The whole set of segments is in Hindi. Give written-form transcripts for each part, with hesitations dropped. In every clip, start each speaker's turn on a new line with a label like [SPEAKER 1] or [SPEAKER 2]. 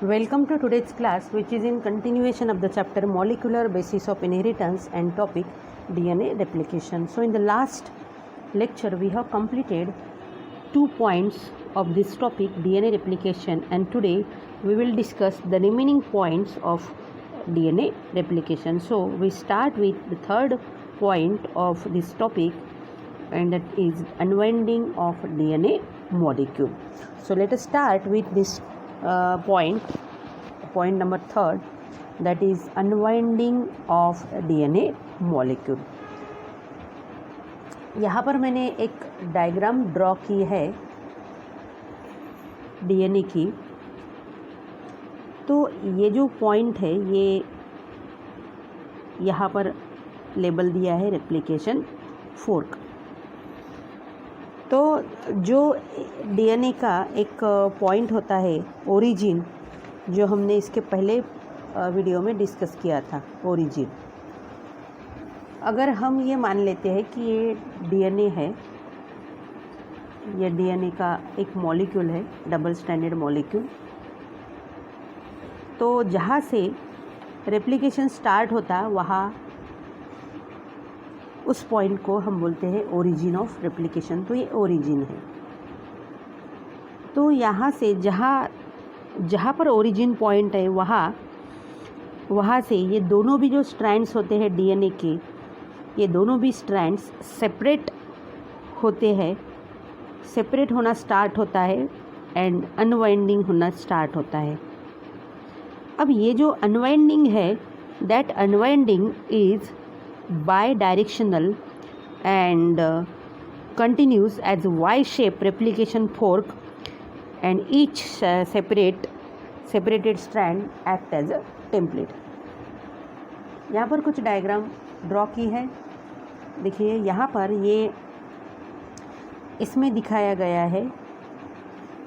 [SPEAKER 1] Welcome to today's class, which is in continuation of the chapter Molecular Basis of Inheritance and topic DNA replication. So in the last lecture we have completed 2 points of this topic DNA replication, and today we will discuss the remaining points of DNA replication. So we start with the third point of this topic, and that is unwinding of DNA molecule. So let us start with this point number third, that is unwinding of DNA molecule. यहाँ पर मैंने एक डायग्राम ड्रॉ की है डीएनए की। तो ये जो पॉइंट है ये यहाँ पर लेबल दिया है रेप्लिकेशन फोर्क। तो जो डीएनए का एक पॉइंट होता है ओरिजिन, जो हमने इसके पहले वीडियो में डिस्कस किया था ओरिजिन। अगर हम ये मान लेते हैं कि ये डीएनए है, ये डीएनए का एक मॉलिक्यूल है, डबल स्ट्रैंडेड मॉलिक्यूल। तो जहाँ से रेप्लिकेशन स्टार्ट होता वहाँ उस पॉइंट को हम बोलते हैं ओरिजिन ऑफ रेप्लिकेशन। तो ये ओरिजिन है। तो यहाँ से जहाँ पर ओरिजिन पॉइंट है वहाँ से ये दोनों भी जो स्ट्रैंड्स होते हैं डीएनए के, ये दोनों भी स्ट्रैंड्स सेपरेट होते हैं, सेपरेट होना स्टार्ट होता है एंड अनवाइंडिंग होना स्टार्ट होता है। अब ये जो अनवाइंडिंग है, that unwinding is bidirectional and continues as Y-shaped replication fork, and each separated strand act as a template. यहाँ पर कुछ डायग्राम ड्रॉ की है। देखिए यहाँ पर ये इसमें दिखाया गया है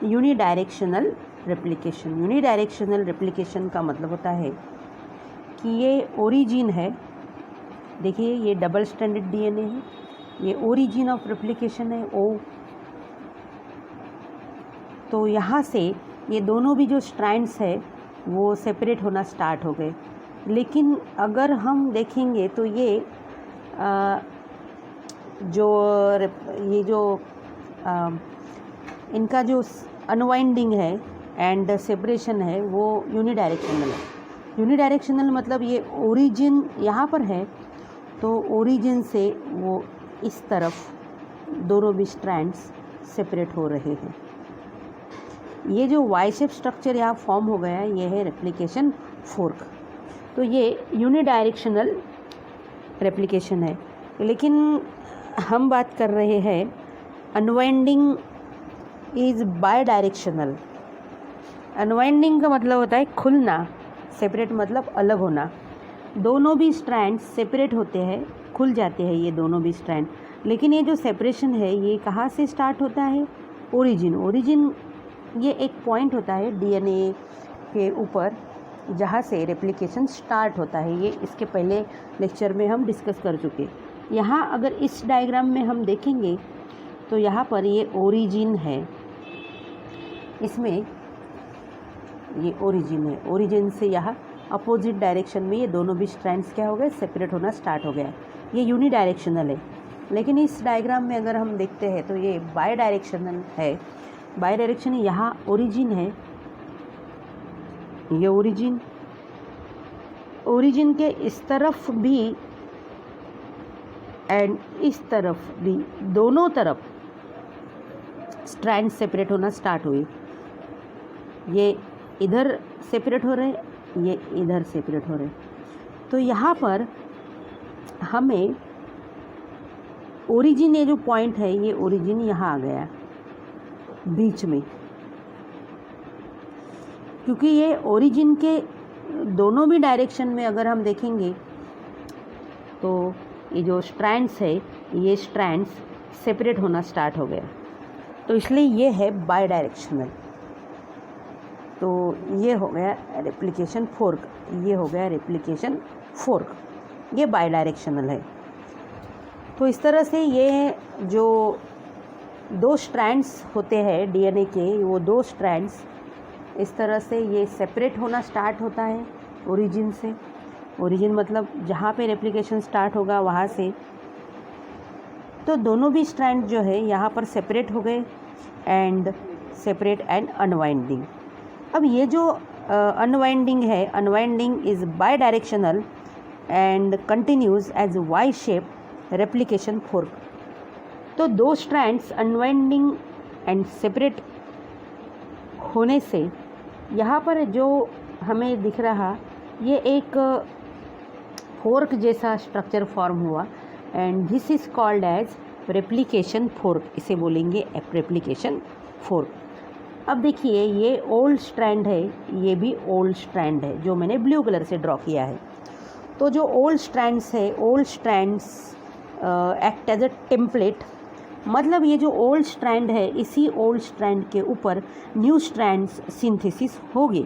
[SPEAKER 1] यूनिडायरेक्शनल रेप्लिकेशन। यूनिडायरेक्शनल रेप्लिकेशन का मतलब होता है कि ये ओरिजिन है। देखिए ये डबल स्ट्रैंडेड डीएनए है, ये ओरिजिन ऑफ रेप्लिकेशन है ओ। तो यहाँ से ये दोनों भी जो स्ट्रैंड्स है वो सेपरेट होना स्टार्ट हो गए। लेकिन अगर हम देखेंगे तो ये इनका जो अनवाइंडिंग है एंड सेपरेशन है वो यूनिडायरेक्शनल है। यूनिडायरेक्शनल मतलब ये ओरिजिन यहाँ पर है, तो ओरिजिन से वो इस तरफ दोनों भी स्ट्रैंड्स सेपरेट हो रहे हैं। ये जो वाई शेप स्ट्रक्चर यहाँ फॉर्म हो गया है, ये है रेप्लिकेशन फोर्क। तो ये यूनिडायरेक्शनल रेप्लिकेशन है। लेकिन हम बात कर रहे हैं unwinding is by directional. Unwinding का मतलब होता है खुलना, सेपरेट मतलब अलग होना। दोनों भी स्ट्रैंड सेपरेट होते हैं, खुल जाते हैं ये दोनों भी स्ट्रैंड। लेकिन ये जो सेपरेशन है ये कहाँ से स्टार्ट होता है? ओरिजिन ये एक पॉइंट होता है डीएनए के ऊपर जहाँ से रेप्लिकेशन स्टार्ट होता है। ये इसके पहले लेक्चर में हम डिस्कस कर चुके। यहाँ अगर इस डायग्राम में हम देखेंगे तो यहाँ पर ये ओरिजिन है, इसमें ये ओरिजिन है। ओरिजिन से यहाँ अपोजिट डायरेक्शन में ये दोनों भी स्ट्रैंड्स क्या हो गए? सेपरेट होना स्टार्ट हो गया। ये यूनिडायरेक्शनल है। लेकिन इस डायग्राम में अगर हम देखते हैं तो ये बाय डायरेक्शनल है। बाय डायरेक्शन यहाँ ओरिजिन है, ये ओरिजिन के इस तरफ भी एंड इस तरफ भी, दोनों तरफ स्ट्रैंड सेपरेट होना स्टार्ट हुई। ये इधर सेपरेट हो रहे, ये इधर सेपरेट हो रहे। तो यहाँ पर हमें ओरिजिन, ये जो पॉइंट है ये ओरिजिन यहाँ आ गया बीच में, क्योंकि ये ओरिजिन के दोनों भी डायरेक्शन में अगर हम देखेंगे तो ये जो स्ट्रैंड्स है ये स्ट्रैंड्स सेपरेट होना स्टार्ट हो गया। तो इसलिए ये है बाय डायरेक्शनल। तो ये हो गया रेप्लिकेशन फोर्क, ये हो गया रेप्लिकेशन फोर्क, ये बाय डायरेक्शनल है। तो इस तरह से ये जो दो स्ट्रैंड्स होते हैं डीएनए के, वो दो स्ट्रैंड्स इस तरह से ये सेपरेट होना स्टार्ट होता है ओरिजिन से। ओरिजिन मतलब जहाँ पे रेप्लिकेशन स्टार्ट होगा वहाँ से। तो दोनों भी स्ट्रैंड जो है यहाँ पर सेपरेट हो गए एंड सेपरेट एंड अनवाइंडिंग। अब ये जो अनवाइंडिंग है, unwinding is bidirectional and continues as Y shape replication fork. तो दो स्ट्रैंड्स अनवाइंडिंग एंड सेपरेट होने से यहाँ पर जो हमें दिख रहा ये एक फोर्क जैसा स्ट्रक्चर फॉर्म हुआ and this is called as replication fork. इसे बोलेंगे रेप्लिकेशन फोर्क। अब देखिए ये ओल्ड स्ट्रैंड है, ये भी ओल्ड स्ट्रैंड है जो मैंने ब्लू कलर से ड्रॉ किया है। तो जो ओल्ड स्ट्रैंड्स है, old strands act as a template. मतलब ये जो ओल्ड स्ट्रैंड है, इसी ओल्ड स्ट्रैंड के ऊपर न्यू स्ट्रैंड्स सिंथेसिस होगी।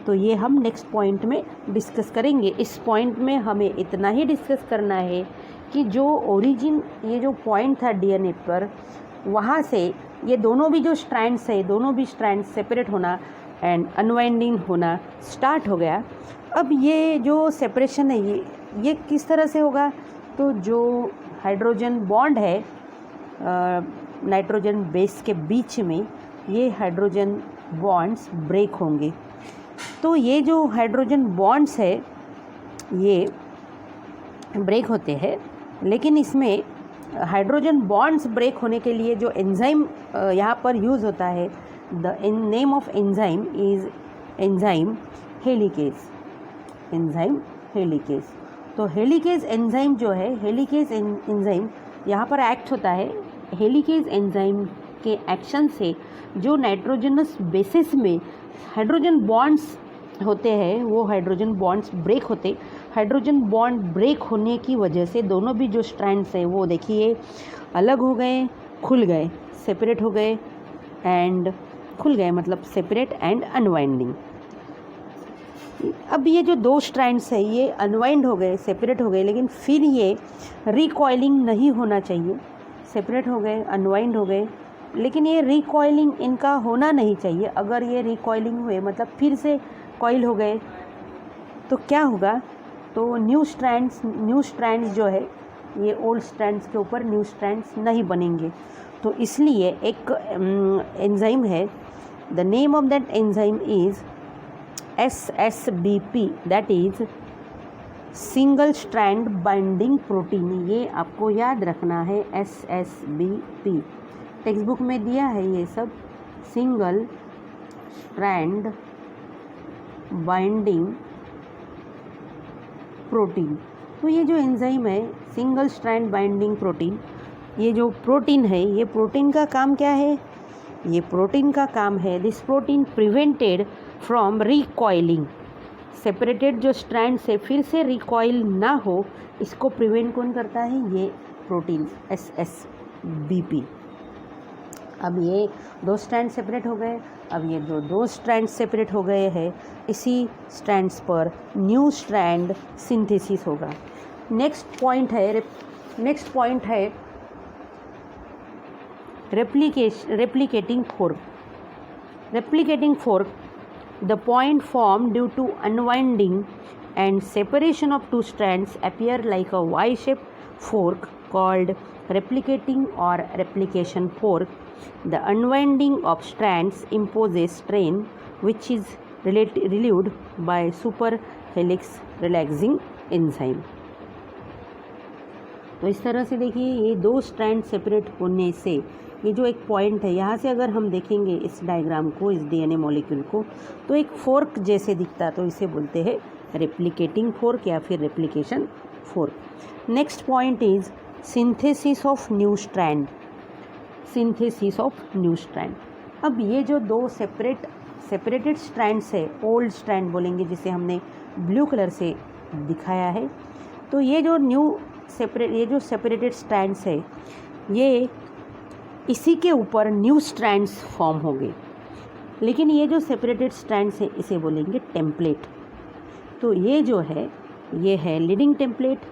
[SPEAKER 1] तो ये हम नेक्स्ट पॉइंट में डिस्कस करेंगे। इस पॉइंट में हमें इतना ही डिस्कस करना है कि जो ओरिजिन, ये जो पॉइंट था डीएनए पर, वहाँ से ये दोनों भी जो स्ट्रैंड्स है, दोनों भी स्ट्रैंड्स सेपरेट होना एंड अनवाइंडिंग होना स्टार्ट हो गया। अब ये जो सेपरेशन है ये किस तरह से होगा? तो जो हाइड्रोजन बॉन्ड है नाइट्रोजन बेस के बीच में, ये हाइड्रोजन बॉन्ड्स ब्रेक होंगे। तो ये जो हाइड्रोजन बॉन्ड्स है ये ब्रेक होते हैं, लेकिन इसमें हाइड्रोजन बॉन्ड्स ब्रेक होने के लिए जो एंजाइम यहाँ पर यूज़ होता है, the name of enzyme is enzyme helicase. Enzyme helicase. तो हेलिकेज एंजाइम जो है, हेलिकेज एंजाइम यहाँ पर एक्ट होता है। हेलिकेज एंजाइम के एक्शन से जो नाइट्रोजनस बेसिस में हाइड्रोजन बॉन्ड्स होते हैं वो हाइड्रोजन बॉन्ड्स ब्रेक होते। हाइड्रोजन बॉन्ड ब्रेक होने की वजह से दोनों भी जो स्ट्रैंड्स हैं वो देखिए अलग हो गए, खुल गए, सेपरेट हो गए एंड खुल गए, मतलब सेपरेट एंड अनवाइंडिंग। अब ये जो दो स्ट्रैंड्स है ये अनवाइंड हो गए, सेपरेट हो गए, लेकिन फिर ये रिकॉइलिंग नहीं होना चाहिए। सेपरेट हो गए, अनवाइंड हो गए, लेकिन ये रिकॉइलिंग इनका होना नहीं चाहिए। अगर ये रिकॉइलिंग हुए मतलब फिर से कॉइल हो गए तो क्या होगा? तो न्यू स्ट्रैंड्स जो है ये ओल्ड स्ट्रैंड्स के ऊपर न्यू स्ट्रैंड्स नहीं बनेंगे। तो इसलिए एक एंजाइम है, the name of that enzyme is SSBP, that is single strand binding protein. ये आपको याद रखना है, SSBP। टेक्स्ट बुक में दिया है ये सब, सिंगल स्ट्रैंड बाइंडिंग प्रोटीन। तो ये जो एंजाइम है सिंगल स्ट्रैंड बाइंडिंग प्रोटीन, ये जो प्रोटीन है, ये प्रोटीन का काम क्या है? ये प्रोटीन का काम है, this protein prevented from recoiling. Separated जो स्ट्रैंड से फिर से रिकॉइल ना हो, इसको प्रिवेंट कौन करता है? ये प्रोटीन SSBP। अब ये दो स्ट्रैंड सेपरेट हो गए, अब ये दो स्ट्रैंड सेपरेट हो गए हैं, इसी स्ट्रैंड्स पर न्यू स्ट्रैंड सिंथेसिस होगा। नेक्स्ट पॉइंट है replicating fork. Replicating fork, the point form due to unwinding and separation of two strands appear like a Y-shaped fork called replicating or replication fork. The unwinding of strands imposes strain which is relieved by superhelix relaxing enzyme. तो इस तरह से देखिए ये दो स्ट्रैंड सेपरेट होने से ये जो एक पॉइंट है, यहाँ से अगर हम देखेंगे इस डायग्राम को, इस डीएनए मॉलिक्यूल को, तो एक फोर्क जैसे दिखता, तो इसे बोलते हैं रेप्लिकेटिंग फोर्क या फिर replication fork. Next point is synthesis of new strand. Synthesis of new strand. अब ये जो दो सेपरेटेड स्ट्रैंड्स है, ओल्ड स्ट्रैंड बोलेंगे जिसे हमने ब्लू कलर से दिखाया है, तो ये जो सेपरेटेड स्ट्रैंड्स है ये इसी के ऊपर न्यू स्ट्रैंड्स फॉर्म होंगे। लेकिन ये जो सेपरेटेड स्ट्रैंड्स है इसे बोलेंगे टेम्पलेट। तो ये जो है ये है लीडिंग टेम्पलेट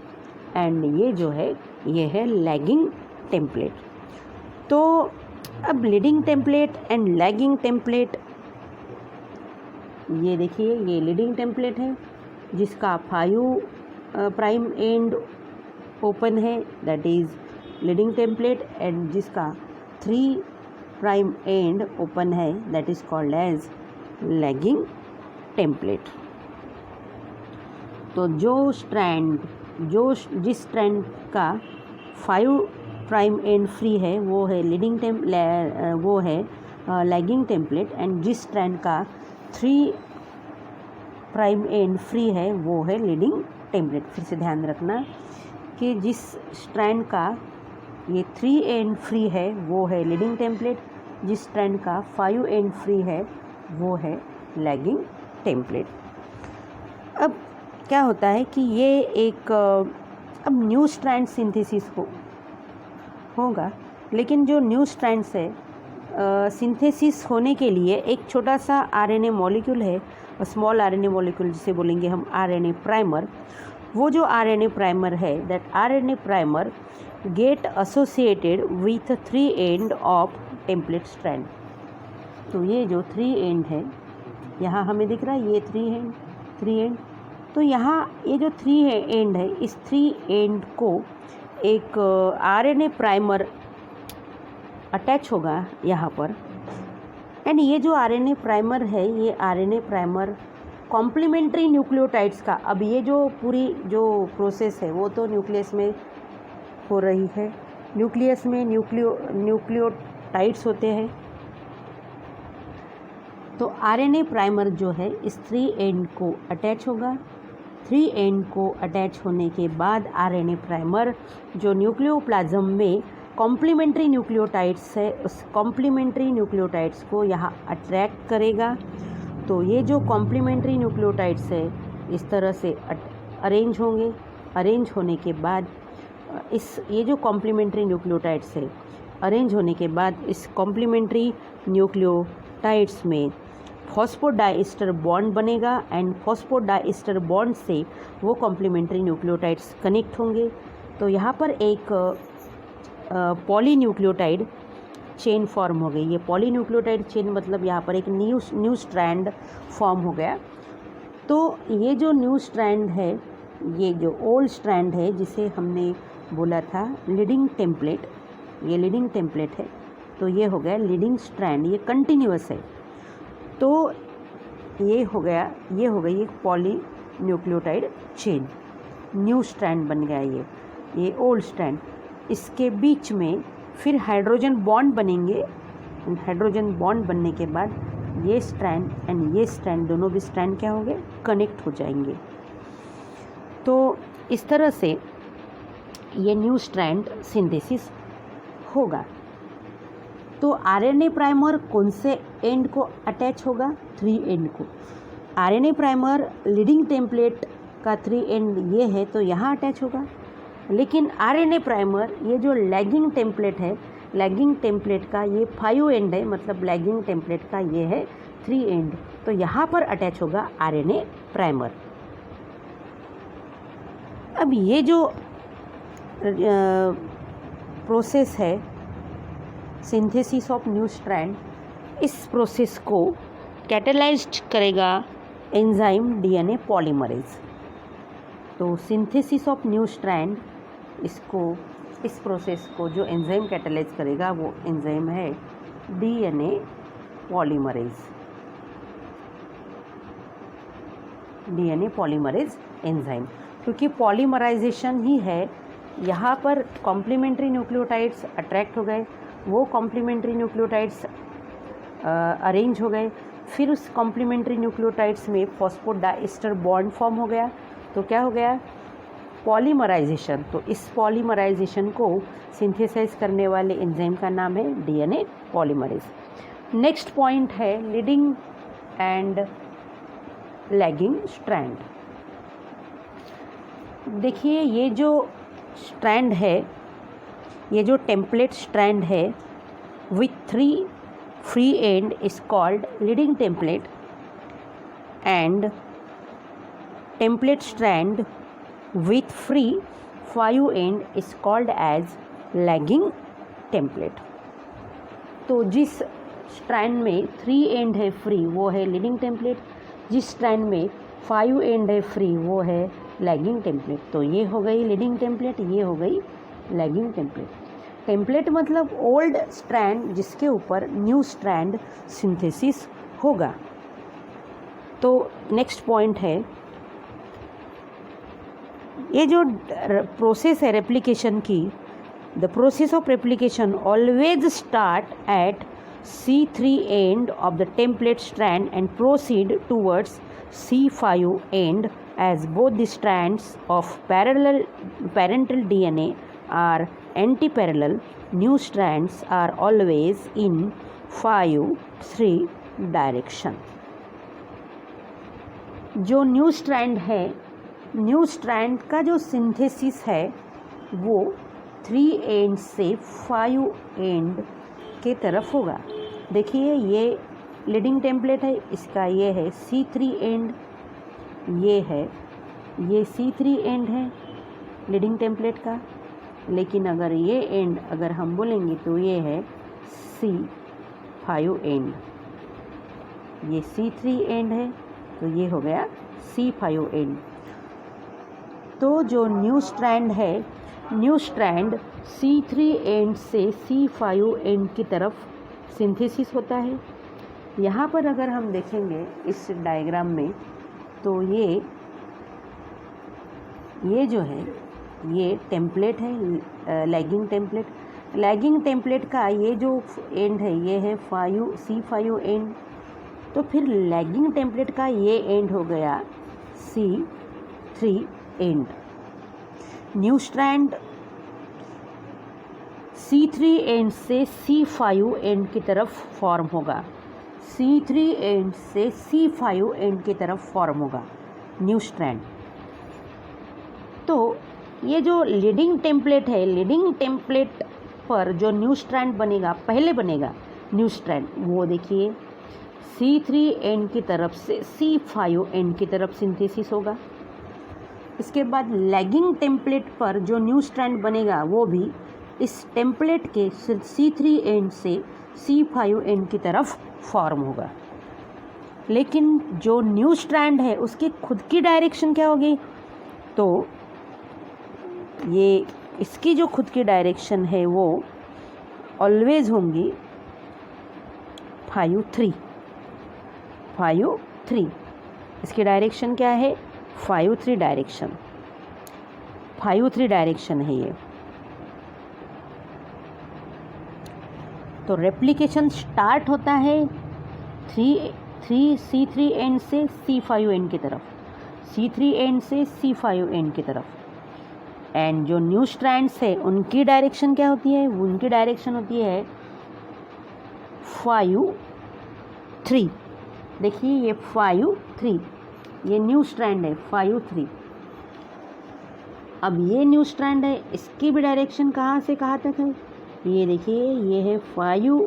[SPEAKER 1] एंड ये जो है ये है लैगिंग टेम्पलेट। तो अब leading template and lagging template ये देखिए ये लीडिंग टेम्पलेट है जिसका 5 प्राइम एंड ओपन है, that is leading template, and जिसका 3 प्राइम एंड ओपन है, that is called as lagging template. तो जिस स्ट्रैंड का 5 प्राइम एंड फ्री है वो है लैगिंग टेम्पलेट, एंड जिस स्ट्रैंड का 3 प्राइम एंड फ्री है वो है लीडिंग टेम्पलेट। फिर से ध्यान रखना कि जिस स्ट्रैंड का ये 3 एंड फ्री है वो है लीडिंग टेम्पलेट, जिस स्ट्रैंड का 5 एंड फ्री है वो है लैगिंग टेम्पलेट। अब क्या होता है कि ये एक अब न्यू स्ट्रैंड सिंथेसिस होगा, लेकिन जो न्यू स्ट्रैंड्स है सिंथेसिस होने के लिए एक छोटा सा आरएनए मॉलिक्यूल है, स्मॉल आरएनए मॉलिक्यूल जिसे बोलेंगे हम आरएनए प्राइमर। वो जो आरएनए प्राइमर है, that RNA primer get associated with 3 end of template strand. तो ये जो 3 एंड है यहाँ हमें दिख रहा है, ये 3 एंड, तो यहाँ ये जो 3 एंड है, इस 3 एंड को एक आरएनए प्राइमर अटैच होगा यहाँ पर, एंड ये जो आरएनए प्राइमर है, ये आरएनए प्राइमर कॉम्प्लीमेंट्री न्यूक्लियोटाइड्स का, अब ये जो पूरी जो प्रोसेस है वो तो न्यूक्लियस में हो रही है, न्यूक्लियस में न्यूक्लियोटाइड्स होते हैं, तो आरएनए प्राइमर जो है इस 3 एंड को अटैच होगा। 3 एंड को अटैच होने के बाद आरएनए प्राइमर जो न्यूक्लियोप्लाज्म में कॉम्प्लीमेंट्री न्यूक्लियोटाइड्स है, उस कॉम्प्लीमेंट्री न्यूक्लियोटाइड्स को यहाँ अट्रैक्ट करेगा। तो ये जो कॉम्प्लीमेंट्री न्यूक्लियोटाइड्स है इस तरह से अरेंज होंगे। अरेंज होने के बाद ये जो कॉम्प्लीमेंट्री न्यूक्लियोटाइड्स है अरेंज होने के बाद इस कॉम्प्लीमेंट्री न्यूक्लियोटाइड्स में फॉस्फोडाइस्टर बॉन्ड बनेगा, एंड फॉस्फोडाइस्टर बॉन्ड से वो कॉम्प्लीमेंट्री न्यूक्लियोटाइड्स कनेक्ट होंगे। तो यहाँ पर एक पॉलीन्यूक्लियोटाइड चेन फॉर्म हो गई। ये पॉलीन्यूक्लियोटाइड चेन मतलब यहाँ पर एक न्यू स्ट्रैंड फॉर्म हो गया। तो ये जो न्यू स्ट्रैंड है, ये जो ओल्ड स्ट्रैंड है जिसे हमने बोला था लीडिंग टेम्पलेट, ये लीडिंग टेम्पलेट है, तो ये हो गया लीडिंग स्ट्रैंड, ये कंटिन्यूअस है। तो ये हो गई एक पॉलीन्यूक्लियोटाइड चेन, न्यू स्ट्रैंड बन गया ये ओल्ड स्ट्रैंड। इसके बीच में फिर हाइड्रोजन बॉन्ड बनेंगे, हाइड्रोजन बॉन्ड बनने के बाद ये स्ट्रैंड एंड ये स्ट्रैंड, दोनों भी स्ट्रैंड क्या होंगे, कनेक्ट हो जाएंगे। तो इस तरह से ये न्यू स्ट्रैंड सिंथेसिस होगा। तो आरएनए प्राइमर कौन से एंड को अटैच होगा, 3 एंड को। आरएनए प्राइमर लीडिंग टेम्पलेट का 3 एंड ये है तो यहाँ अटैच होगा, लेकिन आरएनए प्राइमर ये जो लैगिंग टेम्पलेट है, लैगिंग टेम्पलेट का ये 5 एंड है, मतलब लैगिंग टेम्पलेट का ये है 3 एंड, तो यहाँ पर अटैच होगा आरएनए प्राइमर। अब ये जो प्रोसेस है सिंथेसिस ऑफ न्यू स्ट्रैंड, इस प्रोसेस को कैटेलाइज्ड करेगा एंजाइम डीएनए पॉलीमरेज। तो सिंथेसिस ऑफ न्यू स्ट्रैंड, इस प्रोसेस को जो एंजाइम कैटेलाइज करेगा वो एंजाइम है DNA polymerase, DNA polymerase enzyme. क्योंकि पॉलीमराइजेशन ही है, यहाँ पर कॉम्प्लीमेंट्री न्यूक्लियोटाइड्स अट्रैक्ट हो गए, वो कॉम्प्लीमेंट्री न्यूक्लियोटाइड्स अरेंज हो गए, फिर उस कॉम्प्लीमेंट्री न्यूक्लियोटाइड्स में फॉस्फोडाइस्टर बॉन्ड फॉर्म हो गया, तो क्या हो गया, पॉलीमराइजेशन। तो इस पॉलीमराइजेशन को सिंथेसाइज करने वाले एंजाइम का नाम है डीएनए पॉलीमरेज। नेक्स्ट पॉइंट है लीडिंग एंड लैगिंग स्ट्रैंड। देखिए ये जो स्ट्रैंड है, ये जो टेम्पलेट स्ट्रैंड है with 3 free and is called leading template, and template strand with free 5 end is called as lagging template। तो जिस स्ट्रैंड में 3 एंड है फ्री वो है लीडिंग टेम्पलेट, जिस स्ट्रैंड में 5 एंड है फ्री वो है लैगिंग टेम्पलेट। तो ये हो गई लीडिंग टेम्पलेट, ये हो गई लैगिंग टेम्पलेट। टेम्पलेट मतलब ओल्ड स्ट्रैंड जिसके ऊपर न्यू स्ट्रैंड सिंथेसिस होगा। तो नेक्स्ट पॉइंट है, ये जो प्रोसेस है रेप्लिकेशन की, the process of replication always start at C3 end of the template strand and proceed towards C5 end as both the strands of parental DNA are antiparallel. New strands are always in 5-3 direction. जो न्यू स्ट्रैंड है, न्यू स्ट्रैंड का जो सिंथेसिस है वो 3 एंड से 5 एंड के तरफ होगा। देखिए ये लीडिंग टेम्पलेट है, इसका ये है C3 एंड, ये C3 एंड है लीडिंग टेम्पलेट का। लेकिन अगर ये एंड अगर हम बोलेंगे तो ये है C5 एंड, ये C3 एंड है तो ये हो गया C5 एंड। तो जो न्यू स्ट्रैंड है, न्यू स्ट्रैंड C3 एंड से C5 एंड की तरफ सिंथेसिस होता है। यहाँ पर अगर हम देखेंगे इस डायग्राम में तो ये जो है ये टेम्पलेट है लैगिंग टेम्पलेट। लैगिंग टेम्पलेट का ये जो एंड है ये है C5 एंड। तो फिर लैगिंग टेम्पलेट का ये एंड हो गया C3 and. New strand C3 and से C5 एंड की तरफ फॉर्म होगा, C3 एंड से C5 एंड की तरफ फॉर्म होगा न्यू स्ट्रैंड। तो ये जो लीडिंग टेम्पलेट है, लीडिंग टेम्पलेट पर जो न्यू स्ट्रैंड बनेगा, पहले बनेगा न्यू स्ट्रैंड, वो देखिए C3 एंड की तरफ से C5 एंड की तरफ सिंथेसिस होगा। इसके बाद लैगिंग टेम्पलेट पर जो न्यू स्ट्रैंड बनेगा वो भी इस टेम्पलेट के C3 एंड से C5 एंड की तरफ फॉर्म होगा। लेकिन जो न्यू स्ट्रैंड है उसकी खुद की डायरेक्शन क्या होगी? तो ये इसकी जो खुद की डायरेक्शन है वो ऑलवेज होंगी 5-3। इसकी डायरेक्शन क्या है? 5-3 डायरेक्शन, 5-3 डायरेक्शन है ये। तो रेप्लिकेशन स्टार्ट होता है C3 एंड से C5 एंड की तरफ, C3 एंड से C5 एंड की तरफ। एंड जो न्यू स्ट्रैंड्स है उनकी डायरेक्शन क्या होती है? उनकी डायरेक्शन होती है 5-3। देखिए ये 5-3, ये न्यू स्ट्रैंड है 5-3। अब ये न्यू स्ट्रैंड है, इसकी भी डायरेक्शन कहाँ से कहाँ तक है? ये देखिए ये है 5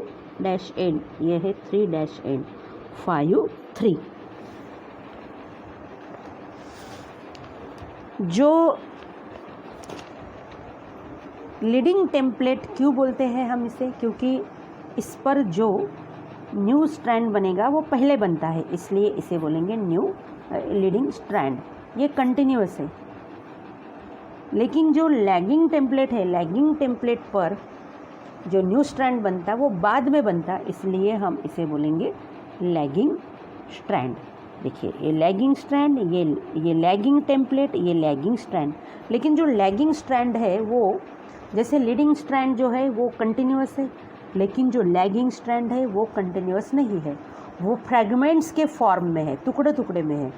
[SPEAKER 1] एंड, ये है 3 एंड, 5-3। जो लीडिंग टेम्पलेट क्यों बोलते हैं हम इसे? क्योंकि इस पर जो न्यू स्ट्रैंड बनेगा वो पहले बनता है, इसलिए इसे बोलेंगे न्यू लीडिंग स्ट्रैंड। ये कंटिन्यूअस है। लेकिन जो लैगिंग टेम्पलेट है, लैगिंग टेम्पलेट पर जो न्यू स्ट्रैंड बनता है वो बाद में बनता है, इसलिए हम इसे बोलेंगे लैगिंग स्ट्रैंड। देखिए ये लैगिंग स्ट्रैंड, ये लैगिंग टेम्पलेट, ये लैगिंग स्ट्रैंड। लेकिन जो लैगिंग स्ट्रैंड है वो, जैसे लीडिंग स्ट्रैंड जो है वो कंटिन्यूअस है, लेकिन जो लैगिंग स्ट्रैंड है वो कंटिन्यूअस नहीं है, वो फ्रैगमेंट्स के फॉर्म में है, टुकड़े टुकड़े में है।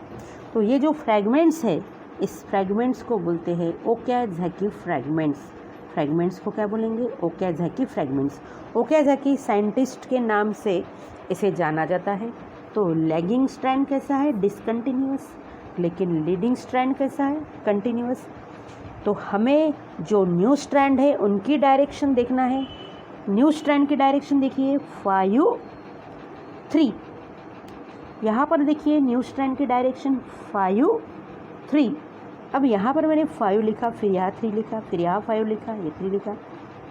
[SPEAKER 1] तो ये जो फ्रैगमेंट्स है, इस फ्रैगमेंट्स को बोलते हैं ओकाज़की फ्रैगमेंट्स। फ्रैगमेंट्स को क्या बोलेंगे? Okazaki fragments. ओकाज़की साइंटिस्ट के नाम से इसे जाना जाता है। तो लैगिंग स्ट्रैंड कैसा है? डिसकंटिन्यूअस। लेकिन लीडिंग स्ट्रैंड कैसा है? कंटिन्यूअस। तो हमें जो न्यू स्ट्रैंड है उनकी डायरेक्शन देखना है। न्यू स्ट्रैंड की डायरेक्शन देखिए 5-3। यहाँ पर देखिए न्यू स्ट्रैंड की डायरेक्शन 5-3। अब यहाँ पर मैंने 5 लिखा, फिर यहाँ 3 लिखा, फिर यहाँ 5 लिखा, ये 3 लिखा।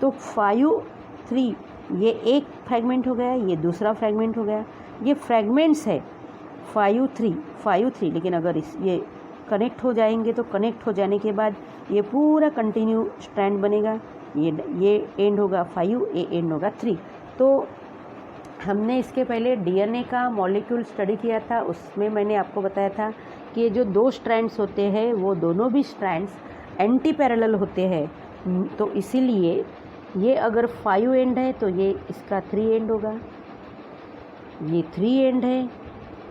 [SPEAKER 1] तो 5-3 ये एक फ्रैगमेंट हो गया, ये दूसरा फ्रैगमेंट हो गया। ये फ्रैगमेंट्स है, 5 3 लेकिन अगर ये कनेक्ट हो जाएंगे तो कनेक्ट हो जाने के बाद ये पूरा कंटिन्यू स्ट्रैंड बनेगा, ये एंड होगा 5, ये एंड होगा 3। तो हमने इसके पहले डीएनए का मॉलिक्यूल स्टडी किया था, उसमें मैंने आपको बताया था कि ये जो 2 स्ट्रैंड्स होते हैं वो दोनों भी स्ट्रैंड्स एंटी पैरेलल होते हैं। तो इसीलिए ये अगर 5 एंड है तो ये इसका 3 एंड होगा, ये 3 एंड है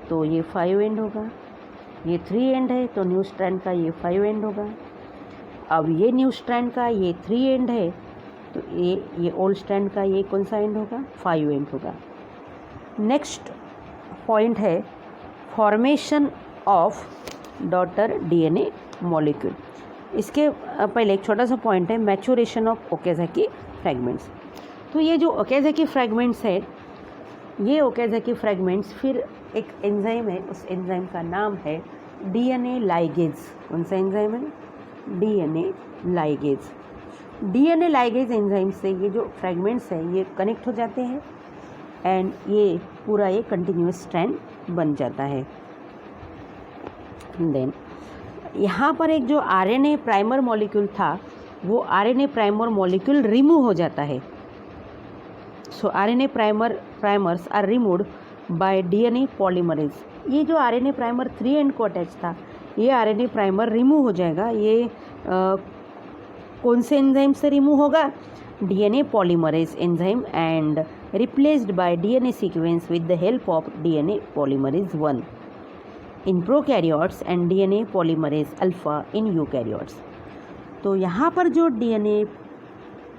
[SPEAKER 1] तो ये 5 एंड होगा, ये 3 एंड है तो न्यू स्ट्रैंड का ये 5 एंड होगा। अब ये न्यू स्ट्रैंड का ये 3 एंड है तो ये ओल्ड स्ट्रैंड का ये कौन सा एंड होगा, 5 एंड होगा। नेक्स्ट पॉइंट है formation of daughter DNA molecule. इसके पहले एक छोटा सा पॉइंट है मैच्योरेशन ऑफ ओकाज़की फ्रैगमेंट्स। तो ये जो ओकाज़की फ्रैगमेंट्स है, ये ओकाज़की फ्रैगमेंट्स फिर एक एंजाइम है, उस एंजाइम का नाम है डीएनए लाइगेज। कौन सा एंजाइम है, DNA ligase. DNA ligase enzyme से ये जो फ्रैगमेंट्स है ये कनेक्ट हो जाते हैं एंड ये पूरा ये कंटिन्यूस स्ट्रैंड बन जाता है। देन यहाँ पर एक जो आरएनए प्राइमर मॉलिक्यूल था वो आरएनए प्राइमर मॉलिक्यूल रिमूव हो जाता है। So RNA primers are removed by DNA polymerase. ये जो आरएनए प्राइमर 3 एंड को अटैच था, ये आरएनए प्राइमर रिमूव हो जाएगा। ये कौन से एंजाइम से रिमूव होगा, DNA polymerase enzyme and replaced by DNA sequence with the help of DNA polymerase 1 in prokaryotes and DNA polymerase alpha in eukaryotes। तो यहाँ पर जो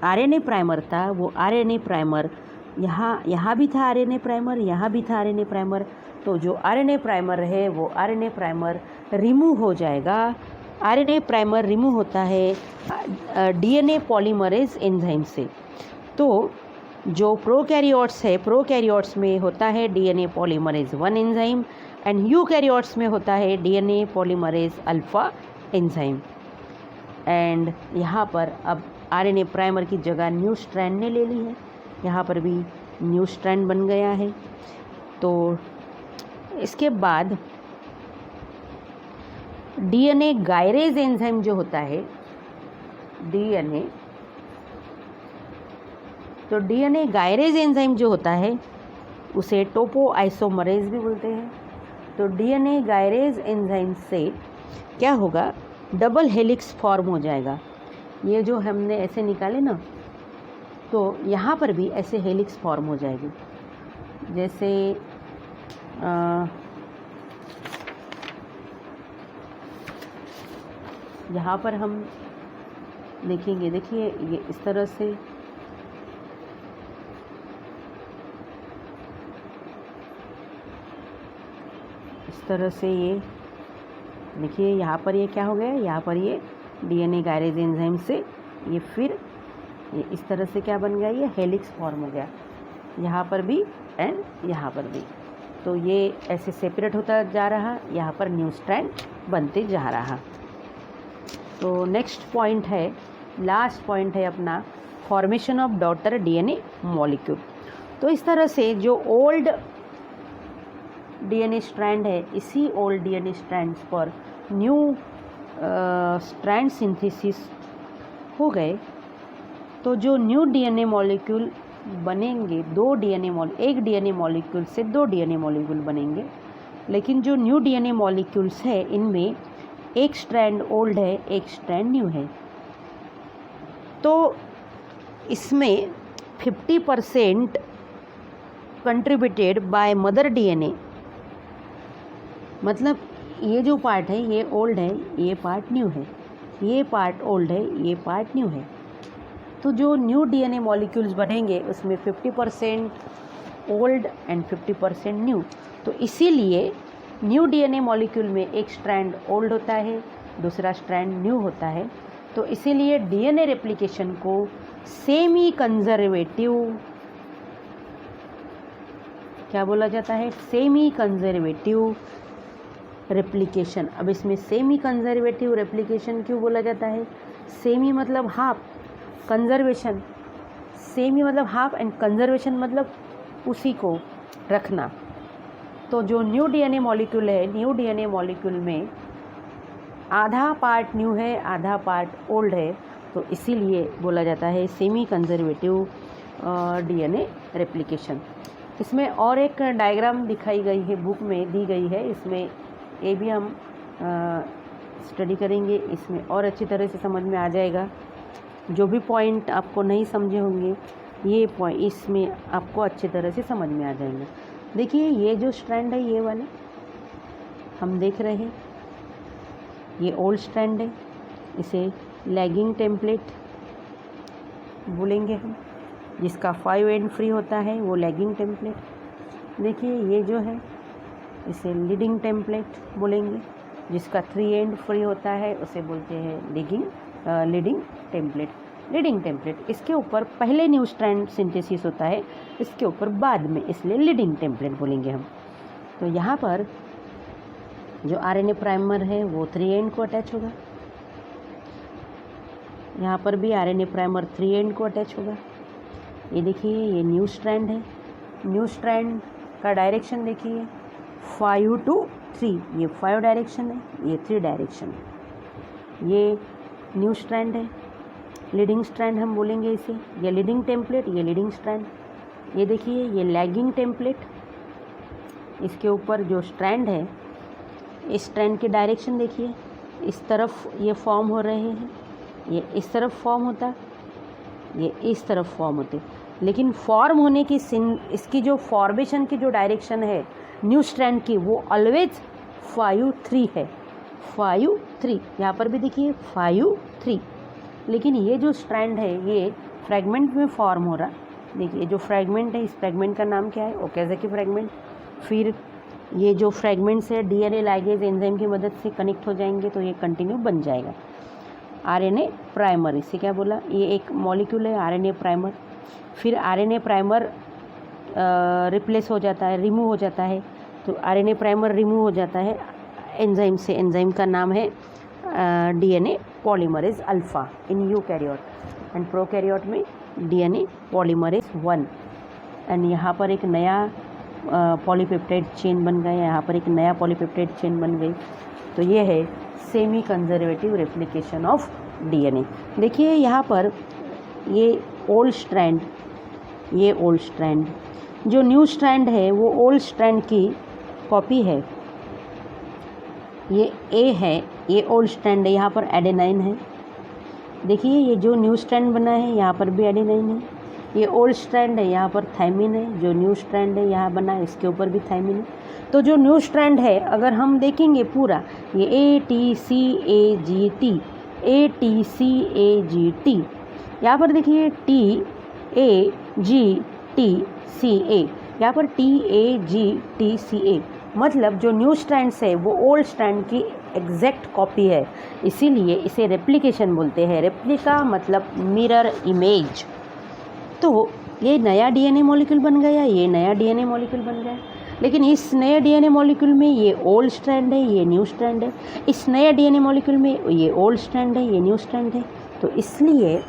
[SPEAKER 1] आरएनए प्राइमर था वो आरएनए प्राइमर यहाँ भी था, आरएनए प्राइमर यहाँ भी था आरएनए प्राइमर। तो जो आरएनए प्राइमर है वो आरएनए प्राइमर रिमूव हो जाएगा। आरएनए प्राइमर रिमूव होता है डीएनए पॉलीमरेज एंजाइम से। तो जो प्रोकैरियोट्स है, प्रोकैरियोट्स में होता है DNA polymerase 1 enzyme and eukaryotes में होता है DNA polymerase alpha enzyme. And यहाँ पर अब आरएनए प्राइमर की जगह न्यू स्ट्रैंड ने ले ली है, यहाँ पर भी न्यू स्ट्रैंड बन गया है। तो इसके बाद डीएनए गायरेज एंजाइम जो होता है, तो डीएनए गायरेज एंजाइम जो होता है उसे टोपो आइसोमरेज भी बोलते हैं। तो डीएनए गायरेज एंजाइम से क्या होगा, डबल हेलिक्स फॉर्म हो जाएगा। ये जो हमने ऐसे निकाले ना, तो यहाँ पर भी ऐसे हेलिक्स फॉर्म हो जाएगी। जैसे यहाँ पर हम देखेंगे, देखिए ये इस तरह से ये देखिए, यहाँ पर ये क्या हो गया, यहाँ पर ये डीएनए गायरेज एंजाइम से ये फिर ये इस तरह से क्या बन गया, ये हेलिक्स फॉर्म हो गया, यहाँ पर भी एंड यहाँ पर भी। तो ये ऐसे सेपरेट होता जा रहा, यहाँ पर न्यू स्ट्रैंड बनते जा रहा। तो नेक्स्ट पॉइंट है, लास्ट पॉइंट है अपना formation of daughter DNA molecule. तो इस तरह से जो ओल्ड डीएनए स्ट्रैंड है, इसी ओल्ड डीएनए स्ट्रैंड्स पर न्यू स्ट्रैंड सिंथेसिस हो गए। तो जो न्यू डीएनए मॉलिक्यूल बनेंगे, एक डीएनए मॉलिक्यूल से 2 डीएनए मॉलिक्यूल बनेंगे। लेकिन जो न्यू डीएनए मॉलिक्यूल्स है इनमें एक स्ट्रैंड ओल्ड है, एक स्ट्रैंड न्यू है। तो इसमें 50% कंट्रीब्यूटेड बाय मदर डीएनए, मतलब ये जो पार्ट है ये ओल्ड है, ये पार्ट न्यू है, ये पार्ट ओल्ड है, ये पार्ट न्यू है। तो जो न्यू डीएनए मॉलिक्यूल्स बनेंगे उसमें 50% ओल्ड एंड 50% न्यू। तो इसीलिए न्यू डीएनए मॉलिक्यूल में एक स्ट्रैंड ओल्ड होता है, दूसरा स्ट्रैंड न्यू होता है। तो इसीलिए डीएनए रेप्लिकेशन को सेमी कंजर्वेटिव क्या बोला जाता है, सेमी कंजर्वेटिव रेप्लिकेशन। अब इसमें सेमी कंजर्वेटिव रेप्लिकेशन क्यों बोला जाता है, सेमी मतलब हाफ, कंजर्वेशन, सेमी मतलब हाफ एंड कंजर्वेशन मतलब उसी को रखना। तो जो न्यू डीएनए मॉलिक्यूल है, न्यू डीएनए मॉलिक्यूल में आधा पार्ट न्यू है, आधा पार्ट ओल्ड है, तो इसीलिए बोला जाता है सेमी कंजर्वेटिव डीएनए रेप्लिकेशन। इसमें और एक डायग्राम दिखाई गई है, बुक में दी गई है, इसमें ये भी हम स्टडी करेंगे, इसमें और अच्छी तरह से समझ में आ जाएगा। जो भी पॉइंट आपको नहीं समझे होंगे, ये पॉइंट इसमें आपको अच्छी तरह से समझ में आ जाएंगे। देखिए ये जो स्ट्रैंड है, ये वाला हम देख रहे हैं, ये ओल्ड स्ट्रैंड है, इसे लैगिंग टेम्पलेट बोलेंगे हम, जिसका 5 एंड फ्री होता है वो लैगिंग टेम्पलेट। देखिए ये जो है इसे लीडिंग टेम्पलेट बोलेंगे, जिसका 3 एंड फ्री होता है उसे बोलते हैं लीडिंग टेम्पलेट। लीडिंग टेम्पलेट, इसके ऊपर पहले न्यू स्ट्रैंड सिंथेसिस होता है, इसके ऊपर बाद में, इसलिए लीडिंग टेम्पलेट बोलेंगे हम। तो यहाँ पर जो आरएनए प्राइमर है वो 3 एंड को अटैच होगा, यहाँ पर भी आरएनए प्राइमर 3 एंड को अटैच होगा। ये देखिए ये न्यू स्ट्रैंड है, न्यू स्ट्रैंड का डायरेक्शन देखिए 5 to 3, ये 5 डायरेक्शन है, ये 3 डायरेक्शन है। ये न्यू स्ट्रैंड है, लीडिंग स्ट्रैंड हम बोलेंगे इसे, ये लीडिंग टेम्पलेट, ये लीडिंग स्ट्रैंड। ये देखिए ये लैगिंग टेम्पलेट, इसके ऊपर जो स्ट्रैंड है, इस स्ट्रैंड की डायरेक्शन देखिए, इस तरफ ये फॉर्म हो रहे हैं, ये इस तरफ फॉर्म होता, ये इस तरफ फॉर्म होते, लेकिन फॉर्म होने की इसकी जो फॉर्मेशन की जो डायरेक्शन है न्यू स्ट्रैंड की, वो ऑलवेज 5-3 है, 5-3। यहाँ पर भी देखिए 5-3, लेकिन ये जो स्ट्रैंड है ये फ्रैगमेंट में फॉर्म हो रहा। देखिए जो फ्रैगमेंट है, इस फ्रैगमेंट का नाम क्या है? Okazaki fragment. फिर ये जो फ्रैगमेंट्स है डीएनए लाइगेज एंजाइम की मदद से कनेक्ट हो जाएंगे, तो ये कंटिन्यू बन जाएगा आरएनए प्राइमर। इसे क्या बोला? ये एक मॉलिक्यूल है आरएनए प्राइमर। फिर आरएनए प्राइमर रिप्लेस हो जाता है, रिमूव हो जाता है, तो आरएनए प्राइमर रिमूव हो जाता है एंजाइम से। एंजाइम का नाम है DNA polymerase alpha in eukaryote, and prokaryote में डीएनए पॉलीमरेज 1। एंड यहाँ पर एक नया पॉलीपेप्टाइड चेन बन गया, यहाँ पर एक नया पॉलीपेप्टाइड चेन बन गई। तो ये है semi conservative replication of DNA. देखिए यहाँ पर ये ओल्ड स्ट्रैंड, ये ओल्ड स्ट्रैंड, जो न्यू स्ट्रैंड है वो ओल्ड स्ट्रैंड की कॉपी है। ये ए है, ये ओल्ड स्ट्रैंड है, यहाँ पर एडेनाइन है। देखिए ये जो न्यू स्ट्रैंड बना है यहाँ पर भी एडेनाइन है। ये ओल्ड स्ट्रैंड है, यहाँ पर थायमिन है। जो न्यू स्ट्रैंड है यहाँ बना है, इसके ऊपर भी थायमिन है। तो जो न्यू स्ट्रैंड है अगर हम देखेंगे पूरा, ये ATCAGT, ATCAGT, यहाँ पर देखिए TAGTCA, यहाँ पर TAGTCA, मतलब जो न्यू स्ट्रैंड्स है वो ओल्ड स्ट्रैंड की एग्जैक्ट कॉपी है, इसीलिए इसे रेप्लिकेशन बोलते हैं। रेप्लिका मतलब मिरर इमेज। तो ये नया डीएनए मॉलिक्यूल बन गया, ये नया डीएनए मॉलिक्यूल बन गया, लेकिन इस नए डीएनए मॉलिक्यूल में ये ओल्ड स्ट्रैंड है, ये न्यू स्ट्रैंड है। इस नए डीएनए मॉलिक्यूल में ये ओल्ड स्ट्रैंड है, ये न्यू स्ट्रैंड है। तो इसलिए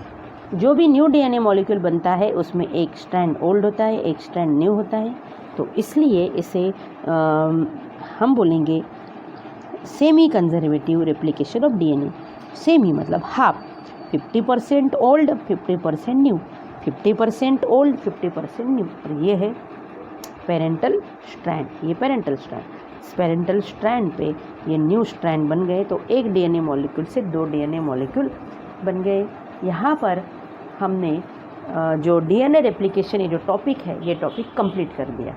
[SPEAKER 1] जो भी न्यू डीएनए मॉलिक्यूल बनता है उसमें एक स्ट्रैंड ओल्ड होता है, एक स्ट्रैंड न्यू होता है। तो इसलिए इसे हम बोलेंगे semi conservative replication of DNA. Semi मतलब half, 50% old 50% new, 50% old 50% new. और ये है पेरेंटल स्ट्रैंड, ये पेरेंटल स्ट्रैंड। इस पेरेंटल स्ट्रैंड पे ये न्यू स्ट्रैंड बन गए, तो एक डीएनए मॉलिक्यूल से 2 डीएनए मॉलिक्यूल बन गए। यहाँ पर हमने जो डीएनए रेप्लिकेशन ये जो टॉपिक है, ये टॉपिक कंप्लीट कर दिया।